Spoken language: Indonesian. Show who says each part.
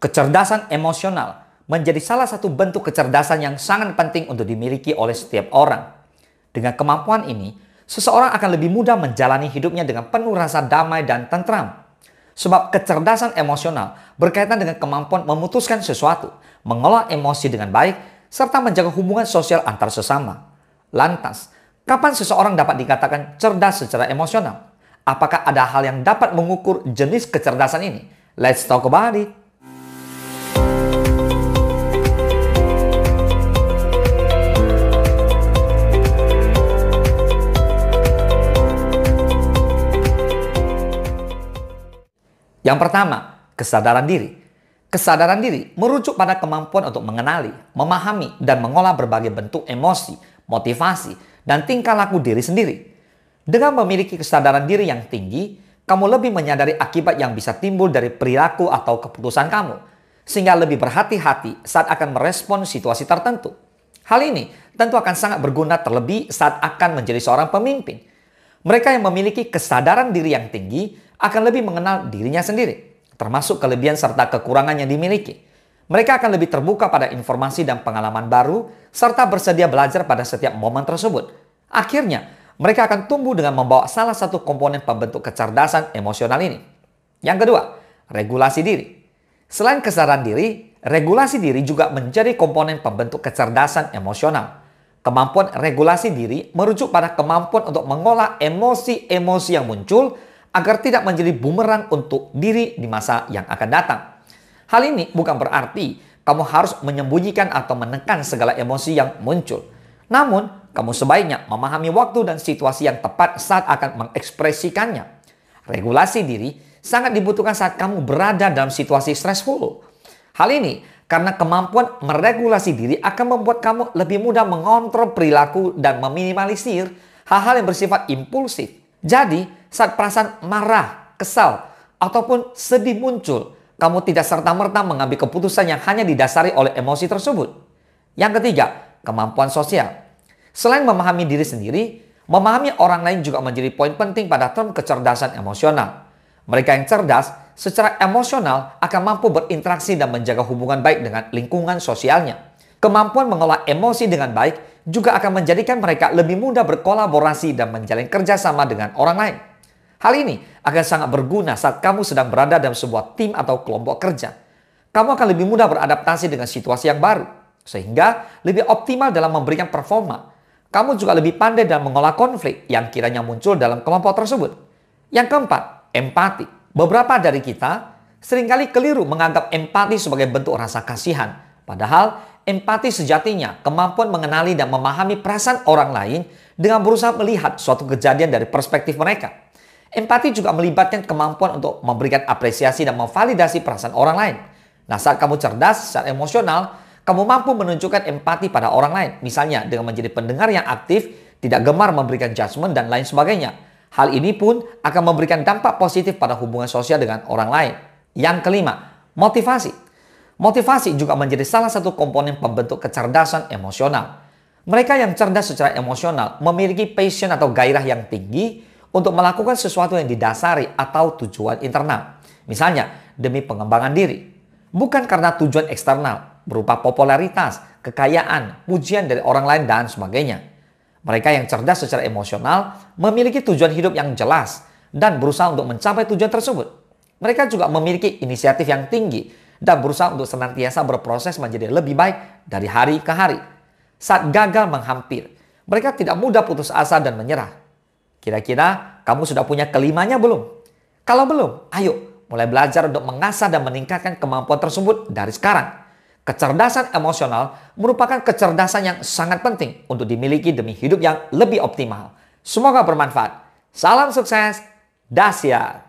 Speaker 1: Kecerdasan emosional menjadi salah satu bentuk kecerdasan yang sangat penting untuk dimiliki oleh setiap orang. Dengan kemampuan ini, seseorang akan lebih mudah menjalani hidupnya dengan penuh rasa damai dan tentram. Sebab kecerdasan emosional berkaitan dengan kemampuan memutuskan sesuatu, mengolah emosi dengan baik, serta menjaga hubungan sosial antar sesama. Lantas, kapan seseorang dapat dikatakan cerdas secara emosional? Apakah ada hal yang dapat mengukur jenis kecerdasan ini? Let's talk about it. Yang pertama, kesadaran diri. Kesadaran diri merujuk pada kemampuan untuk mengenali, memahami, dan mengolah berbagai bentuk emosi, motivasi, dan tingkah laku diri sendiri. Dengan memiliki kesadaran diri yang tinggi, kamu lebih menyadari akibat yang bisa timbul dari perilaku atau keputusan kamu, sehingga lebih berhati-hati saat akan merespon situasi tertentu. Hal ini tentu akan sangat berguna terlebih saat akan menjadi seorang pemimpin. Mereka yang memiliki kesadaran diri yang tinggi akan lebih mengenal dirinya sendiri, termasuk kelebihan serta kekurangan yang dimiliki. Mereka akan lebih terbuka pada informasi dan pengalaman baru, serta bersedia belajar pada setiap momen tersebut. Akhirnya, mereka akan tumbuh dengan membawa salah satu komponen pembentuk kecerdasan emosional ini. Yang kedua, regulasi diri. Selain kesadaran diri, regulasi diri juga menjadi komponen pembentuk kecerdasan emosional. Kemampuan regulasi diri merujuk pada kemampuan untuk mengolah emosi-emosi yang muncul agar tidak menjadi bumerang untuk diri di masa yang akan datang. Hal ini bukan berarti kamu harus menyembunyikan atau menekan segala emosi yang muncul. Namun, kamu sebaiknya memahami waktu dan situasi yang tepat saat akan mengekspresikannya. Regulasi diri sangat dibutuhkan saat kamu berada dalam situasi stressful. Hal ini karena kemampuan meregulasi diri akan membuat kamu lebih mudah mengontrol perilaku dan meminimalisir hal-hal yang bersifat impulsif. Jadi, saat perasaan marah, kesal, ataupun sedih muncul, kamu tidak serta-merta mengambil keputusan yang hanya didasari oleh emosi tersebut. Yang ketiga, kemampuan sosial. Selain memahami diri sendiri, memahami orang lain juga menjadi poin penting pada term kecerdasan emosional. Mereka yang cerdas secara emosional akan mampu berinteraksi dan menjaga hubungan baik dengan lingkungan sosialnya. Kemampuan mengolah emosi dengan baik juga akan menjadikan mereka lebih mudah berkolaborasi dan menjalin kerjasama dengan orang lain. Hal ini akan sangat berguna saat kamu sedang berada dalam sebuah tim atau kelompok kerja. Kamu akan lebih mudah beradaptasi dengan situasi yang baru, sehingga lebih optimal dalam memberikan performa. Kamu juga lebih pandai dalam mengolah konflik yang kiranya muncul dalam kelompok tersebut. Yang keempat, empati. Beberapa dari kita seringkali keliru menganggap empati sebagai bentuk rasa kasihan. Padahal empati sejatinya kemampuan mengenali dan memahami perasaan orang lain dengan berusaha melihat suatu kejadian dari perspektif mereka. Empati juga melibatkan kemampuan untuk memberikan apresiasi dan memvalidasi perasaan orang lain. Nah, saat kamu cerdas secara emosional, kamu mampu menunjukkan empati pada orang lain. Misalnya dengan menjadi pendengar yang aktif, tidak gemar memberikan judgement dan lain sebagainya. Hal ini pun akan memberikan dampak positif pada hubungan sosial dengan orang lain. Yang kelima, motivasi. Motivasi juga menjadi salah satu komponen pembentuk kecerdasan emosional. Mereka yang cerdas secara emosional memiliki passion atau gairah yang tinggi untuk melakukan sesuatu yang didasari atau tujuan internal. Misalnya, demi pengembangan diri. Bukan karena tujuan eksternal, berupa popularitas, kekayaan, pujian dari orang lain, dan sebagainya. Mereka yang cerdas secara emosional memiliki tujuan hidup yang jelas dan berusaha untuk mencapai tujuan tersebut. Mereka juga memiliki inisiatif yang tinggi dan berusaha untuk senantiasa berproses menjadi lebih baik dari hari ke hari. Saat gagal menghampir, mereka tidak mudah putus asa dan menyerah. Kira-kira kamu sudah punya kelimanya belum? Kalau belum, ayo mulai belajar untuk mengasah dan meningkatkan kemampuan tersebut dari sekarang. Kecerdasan emosional merupakan kecerdasan yang sangat penting untuk dimiliki demi hidup yang lebih optimal. Semoga bermanfaat. Salam sukses, dahsyat.